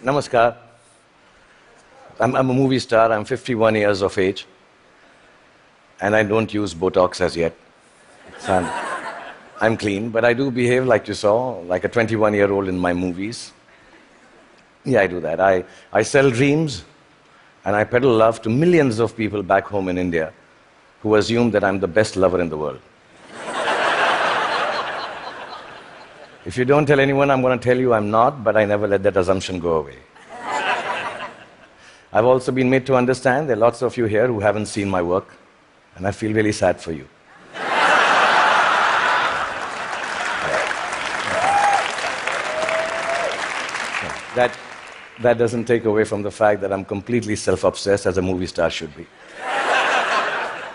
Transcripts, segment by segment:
Namaskar. I'm a movie star. I'm 51 years of age. And I don't use Botox as yet. So I'm clean, but I do behave like you saw, like a 21-year-old in my movies. Yeah, I do that. I sell dreams, and I peddle love to millions of people back home in India who assume that I'm the best lover in the world. If you don't tell anyone, I'm going to tell you I'm not, but I never let that assumption go away. I've also been made to understand there are lots of you here who haven't seen my work, and I feel really sad for you. That doesn't take away from the fact that I'm completely self-obsessed, as a movie star should be.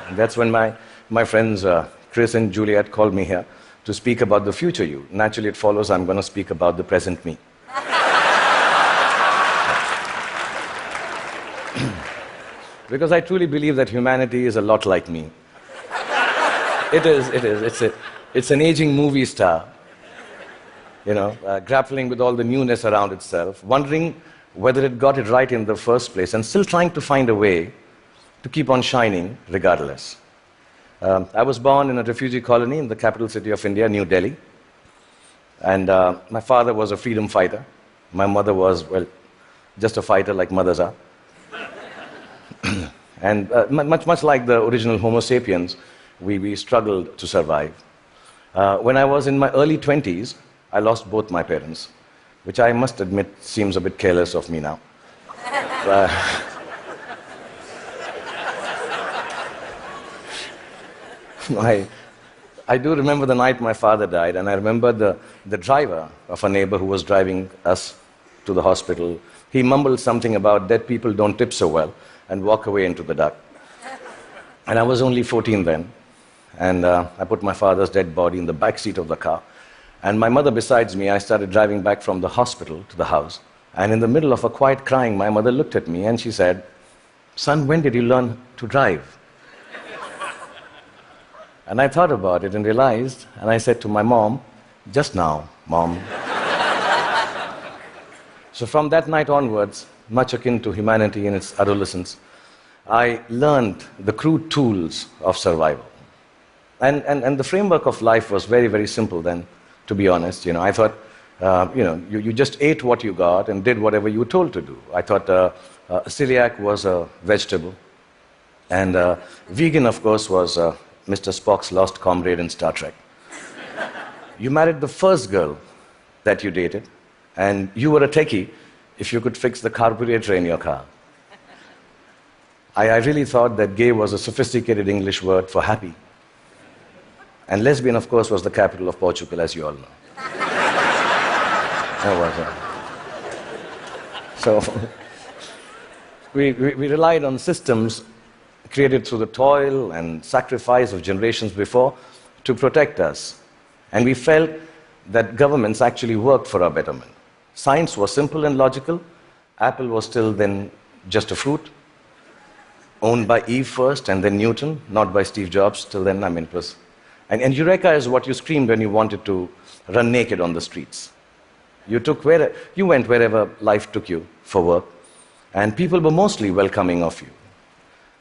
And that's when my friends Chris and Juliet called me here to speak about the future you. Naturally, it follows I'm going to speak about the present me. Because I truly believe that humanity is a lot like me. It is. It's an aging movie star, grappling with all the newness around itself, wondering whether it got it right in the first place, and still trying to find a way to keep on shining regardless. I was born in a refugee colony in the capital city of India, New Delhi. And my father was a freedom fighter. My mother was, well, just a fighter like mothers are. And much like the original Homo sapiens, we struggled to survive. When I was in my early 20s, I lost both my parents, which I must admit seems a bit careless of me now. I do remember the night my father died, and I remember the driver of a neighbor who was driving us to the hospital. He mumbled something about dead people don't tip so well and walk away into the dark. And I was only 14 then, and I put my father's dead body in the back seat of the car. And my mother besides me, I started driving back from the hospital to the house. And in the middle of a quiet crying, my mother looked at me and she said, "Son, when did you learn to drive?" And I thought about it and realized, and I said to my mom, "Just now, Mom." So from that night onwards, much akin to humanity in its adolescence, I learned the crude tools of survival. And the framework of life was very, very simple then, to be honest. I thought, you just ate what you got and did whatever you were told to do. I thought celiac was a vegetable, and vegan, of course, was Mr. Spock's lost comrade in Star Trek. You married the first girl that you dated, and you were a techie if you could fix the carburetor in your car. I really thought that gay was a sophisticated English word for happy. And lesbian, of course, was the capital of Portugal, as you all know. That was it. So we relied on systems created through the toil and sacrifice of generations before to protect us. And we felt that governments actually worked for our betterment. Science was simple and logical. Apple was still then just a fruit, owned by Eve first and then Newton, not by Steve Jobs. Till then, it was... And Eureka is what you screamed when you wanted to run naked on the streets. You went wherever life took you for work, and people were mostly welcoming of you.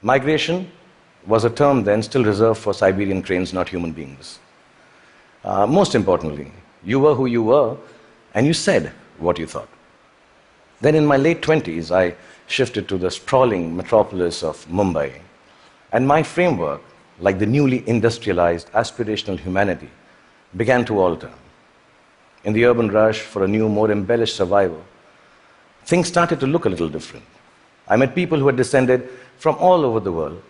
Migration was a term then still reserved for Siberian cranes, not human beings. Most importantly, you were who you were, and you said what you thought. Then in my late 20s, I shifted to the sprawling metropolis of Mumbai, and my framework, like the newly industrialized aspirational humanity, began to alter. In the urban rush for a new, more embellished survival, things started to look a little different. I met people who had descended from all over the world.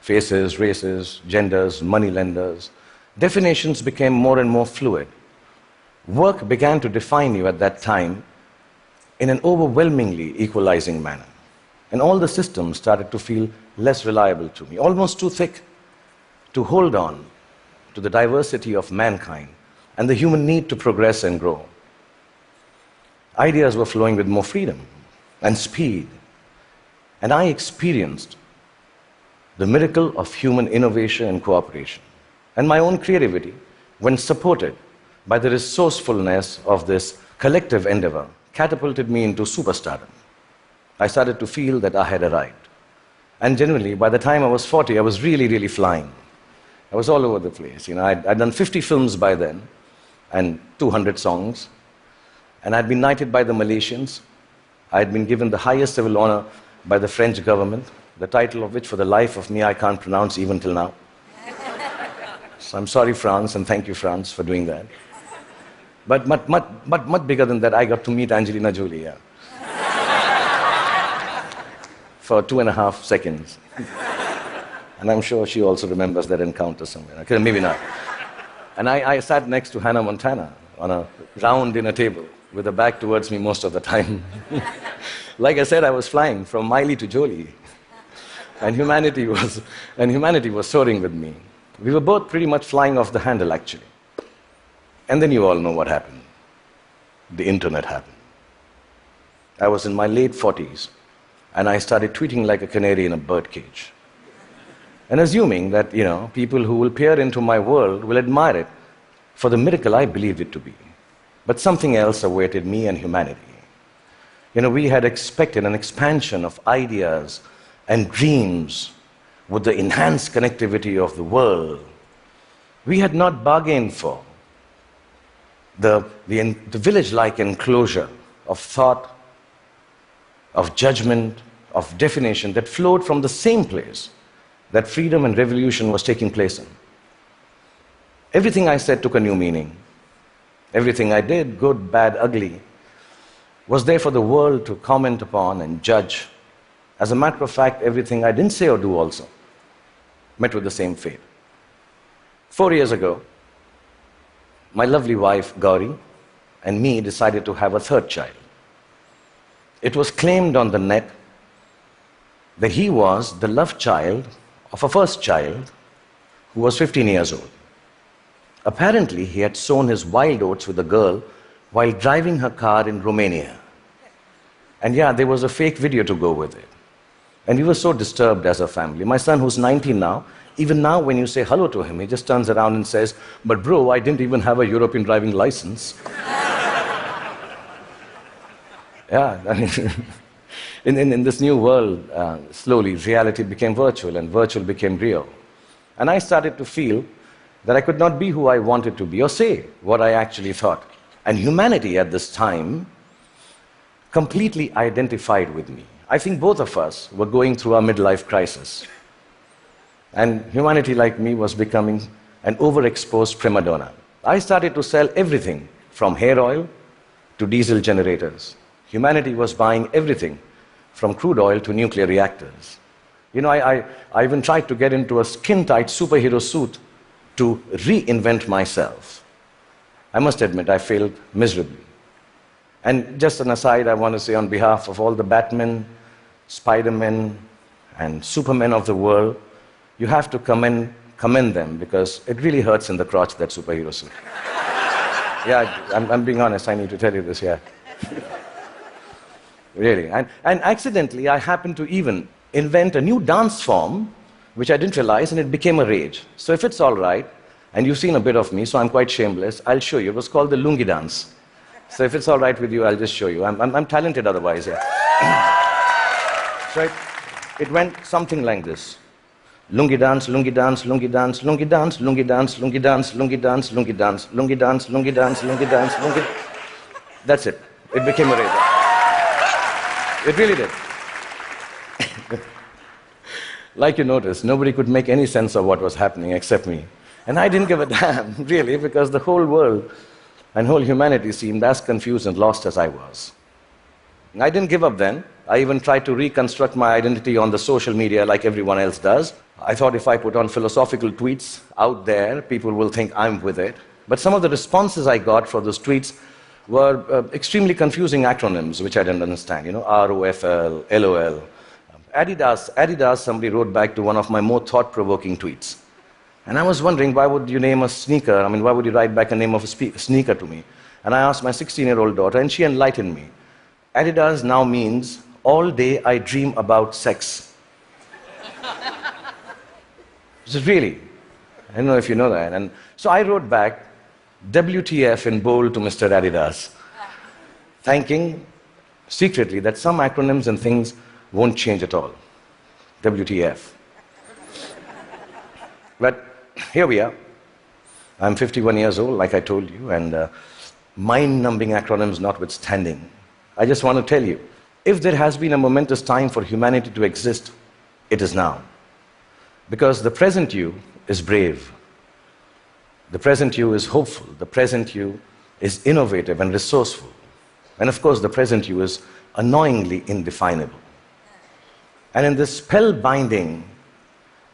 Faces, races, genders, moneylenders. Definitions became more and more fluid. Work began to define you at that time in an overwhelmingly equalizing manner. And all the systems started to feel less reliable to me, almost too thick to hold on to the diversity of mankind and the human need to progress and grow. Ideas were flowing with more freedom and speed, and I experienced the miracle of human innovation and cooperation. And my own creativity, when supported by the resourcefulness of this collective endeavor, catapulted me into superstardom. I started to feel that I had arrived. And generally, by the time I was 40, I was really, really flying. I was all over the place. I'd done 50 films by then, and 200 songs. And I'd been knighted by the Malaysians. I'd been given the highest civil honor by the French government, the title of which, for the life of me, I can't pronounce even till now. So I'm sorry, France, and thank you, France, for doing that. But much bigger than that, I got to meet Angelina Jolie, yeah. For 2.5 seconds. And I'm sure she also remembers that encounter somewhere. Okay, maybe not. And I sat next to Hannah Montana on a round dinner table with her back towards me most of the time. Like I said, I was flying from Miley to Jolie. And humanity was soaring with me. We were both pretty much flying off the handle, actually. And then you all know what happened. The internet happened. I was in my late 40s, and I started tweeting like a canary in a birdcage. And assuming that, people who will peer into my world will admire it for the miracle I believed it to be. But something else awaited me and humanity. We had expected an expansion of ideas and dreams with the enhanced connectivity of the world. We had not bargained for the village-like enclosure of thought, of judgment, of definition that flowed from the same place that freedom and revolution was taking place in. Everything I said took a new meaning. Everything I did, good, bad, ugly, was there for the world to comment upon and judge. As a matter of fact, everything I didn't say or do also met with the same fate. 4 years ago, my lovely wife, Gauri, and me decided to have a third child. It was claimed on the net that he was the love child of a first child who was 15 years old. Apparently, he had sown his wild oats with a girl while driving her car in Romania. And yeah, there was a fake video to go with it. And we were so disturbed as a family. My son, who's 19 now, even now when you say hello to him, he just turns around and says, "But bro, I didn't even have a European driving license." Yeah, I mean, in this new world, slowly reality became virtual and virtual became real. And I started to feel that I could not be who I wanted to be or say what I actually thought. And humanity at this time completely identified with me. I think both of us were going through our midlife crisis. And humanity, like me, was becoming an overexposed prima donna. I started to sell everything from hair oil to diesel generators. Humanity was buying everything from crude oil to nuclear reactors. I even tried to get into a skin-tight superhero suit to reinvent myself. I must admit, I failed miserably. And just an aside, I want to say on behalf of all the Batmen, Spider-Men, and Supermen of the world, you have to commend them, because it really hurts in the crotch, that superhero suit. Yeah, I'm being honest, I need to tell you this, yeah. Really. And accidentally, I happened to even invent a new dance form, which I didn't realize, and it became a rage. So if it's all right, and you've seen a bit of me, so I'm quite shameless, I'll show you. It was called the lungi dance. So if it's all right with you, I'll just show you. I'm talented otherwise, yeah. So it went something like this. Lungi dance, lungi dance, lungi dance, lungi dance, lungi dance, lungi dance, lungi dance, lungi dance, lungi dance, lungi dance, lungi dance, lungi. That's it. It became a rage. It really did. Like you noticed, nobody could make any sense of what was happening except me. And I didn't give a damn, really, because the whole world and whole humanity seemed as confused and lost as I was. And I didn't give up then. I even tried to reconstruct my identity on the social media like everyone else does. I thought if I put on philosophical tweets out there, people will think I'm with it. But some of the responses I got for those tweets were extremely confusing acronyms, which I didn't understand. ROFL, LOL. Adidas, somebody wrote back to one of my more thought-provoking tweets. And I was wondering, why would you name a sneaker? Why would you write back a name of a sneaker to me? And I asked my 16-year-old daughter, and she enlightened me. Adidas now means, all day I dream about sex. This is really, I don't know if you know that. And so I wrote back, WTF in bold to Mr. Adidas, thanking secretly that some acronyms and things won't change at all. WTF. But here we are. I'm 51 years old, like I told you, and mind-numbing acronyms notwithstanding, I just want to tell you, if there has been a momentous time for humanity to exist, it is now. Because the present you is brave. The present you is hopeful. The present you is innovative and resourceful. And of course, the present you is annoyingly indefinable. And in this spellbinding,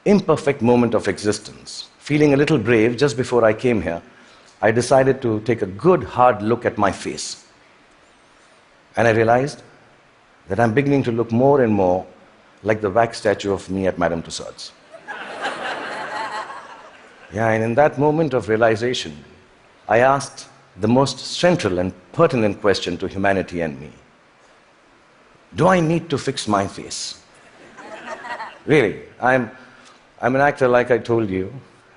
imperfect moment of existence, feeling a little brave just before I came here, I decided to take a good, hard look at my face. And I realized that I'm beginning to look more and more like the wax statue of me at Madame Tussauds. Yeah, and in that moment of realization, I asked the most central and pertinent question to humanity and me. Do I need to fix my face? Really, I'm an actor, like I told you,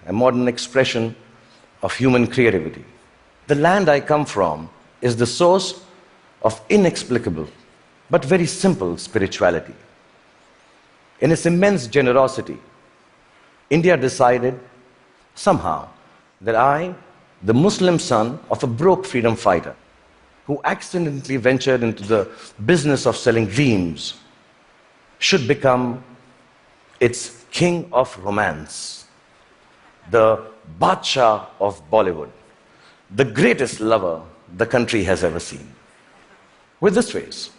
a modern expression of human creativity. The land I come from is the source of inexplicable but very simple spirituality. In its immense generosity, India decided somehow that I, the Muslim son of a broke freedom fighter who accidentally ventured into the business of selling dreams, should become its king of romance, the Badshah of Bollywood, the greatest lover the country has ever seen. With this face.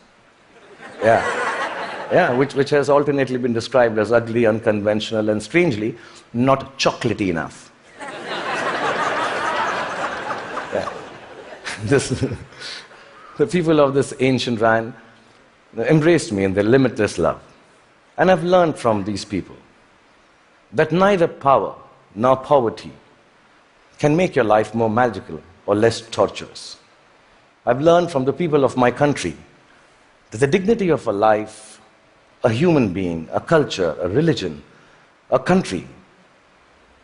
Yeah, which has alternately been described as ugly, unconventional, and strangely, not chocolatey enough. Yeah. The people of this ancient land embraced me in their limitless love. And I've learned from these people that neither power nor poverty can make your life more magical or less torturous. I've learned from the people of my country that the dignity of a life, a human being, a culture, a religion, a country,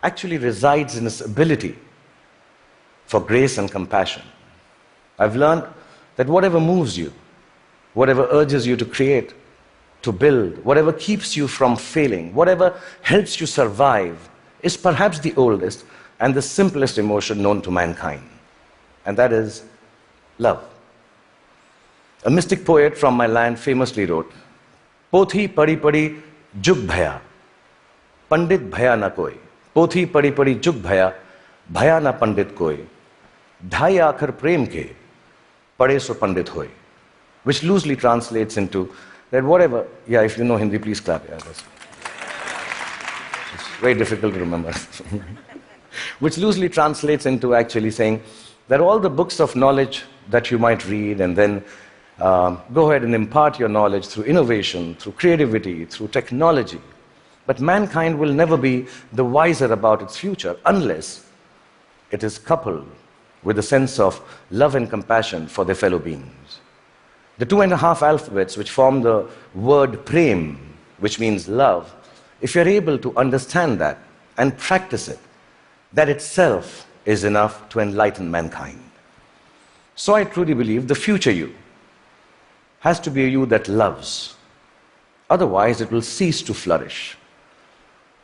actually resides in its ability for grace and compassion. I've learned that whatever moves you, whatever urges you to create, to build, whatever keeps you from failing, whatever helps you survive, is perhaps the oldest and the simplest emotion known to mankind. And that is love. A mystic poet from my land famously wrote, Pothi padi padi jug bhaya, pandit bhaya na koi. Pothi padi padi jug bhaya na pandit koi. Dhai aakhar prem ke, pade so pandit hoy. Which loosely translates into that whatever, yeah, if you know Hindi, please clap. Yeah, it's very difficult to remember. Which loosely translates into actually saying that all the books of knowledge that you might read and then go ahead and impart your knowledge through innovation, through creativity, through technology. But mankind will never be the wiser about its future unless it is coupled with a sense of love and compassion for their fellow beings. The 2.5 alphabets which form the word prem, which means love, if you're able to understand that and practice it, that itself is enough to enlighten mankind. So I truly believe the future you has to be a you that loves. Otherwise, it will cease to flourish.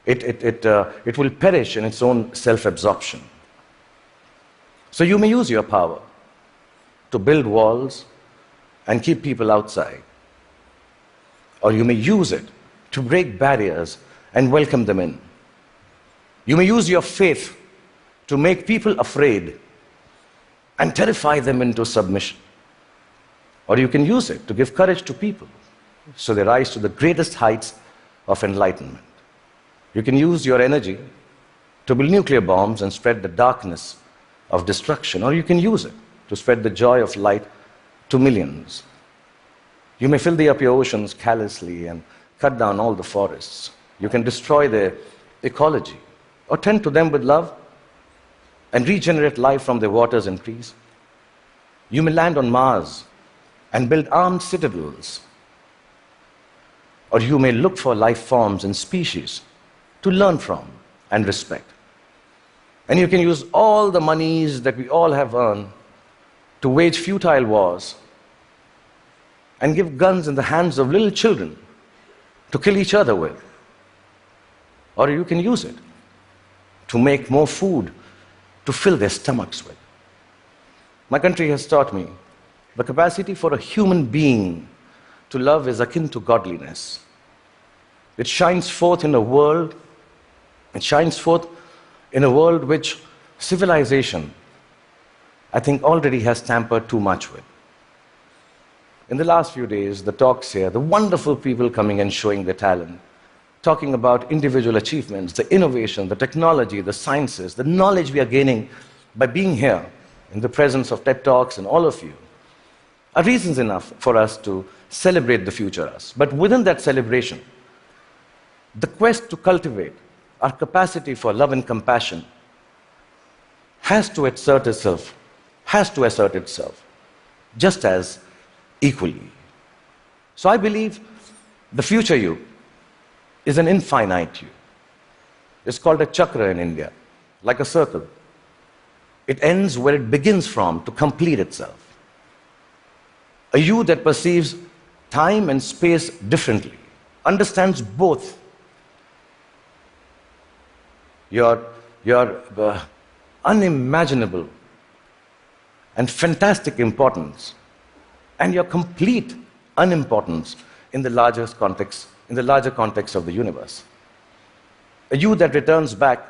It will perish in its own self-absorption. So you may use your power to build walls and keep people outside. Or you may use it to break barriers and welcome them in. You may use your faith to make people afraid and terrify them into submission. Or you can use it to give courage to people so they rise to the greatest heights of enlightenment. You can use your energy to build nuclear bombs and spread the darkness of destruction, or you can use it to spread the joy of light to millions. You may filthy up your oceans callously and cut down all the forests. You can destroy their ecology, or tend to them with love and regenerate life from their waters and trees. You may land on Mars and build armed citadels, or you may look for life forms and species to learn from and respect. And you can use all the monies that we all have earned to wage futile wars and give guns in the hands of little children to kill each other with. Or you can use it to make more food to fill their stomachs with. My country has taught me the capacity for a human being to love is akin to godliness. It shines forth in a world, which civilization, I think, already has tampered too much with. In the last few days, the talks here, the wonderful people coming and showing their talent, talking about individual achievements, the innovation, the technology, the sciences, the knowledge we are gaining by being here in the presence of TED Talks and all of you, are reasons enough for us to celebrate the future us. But within that celebration, the quest to cultivate our capacity for love and compassion has to assert itself just as equally. So I believe the future you is an infinite you. It's called a chakra in India, like a circle. It ends where it begins from to complete itself. A you that perceives time and space differently, understands both your unimaginable and fantastic importance and your complete unimportance in the larger context of the universe. A you that returns back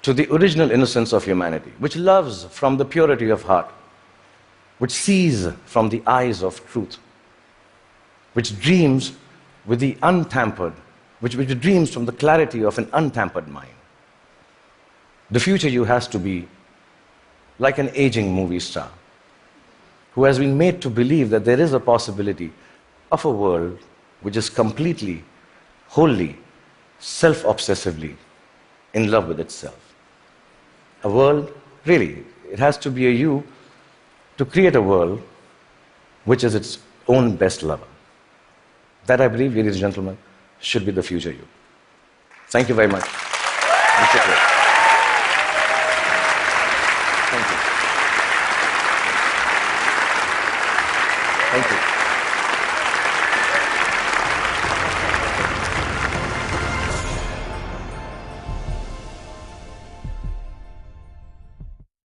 to the original innocence of humanity, which loves from the purity of heart, which sees from the eyes of truth, which dreams with the untampered, which dreams from the clarity of an untampered mind. The future you has to be like an aging movie star who has been made to believe that there is a possibility of a world which is completely, wholly, self-obsessively in love with itself. A world, really, it has to be a you to create a world which is its own best lover. That, I believe, ladies and gentlemen, should be the future you. Thank you very much. Thank you. Thank you.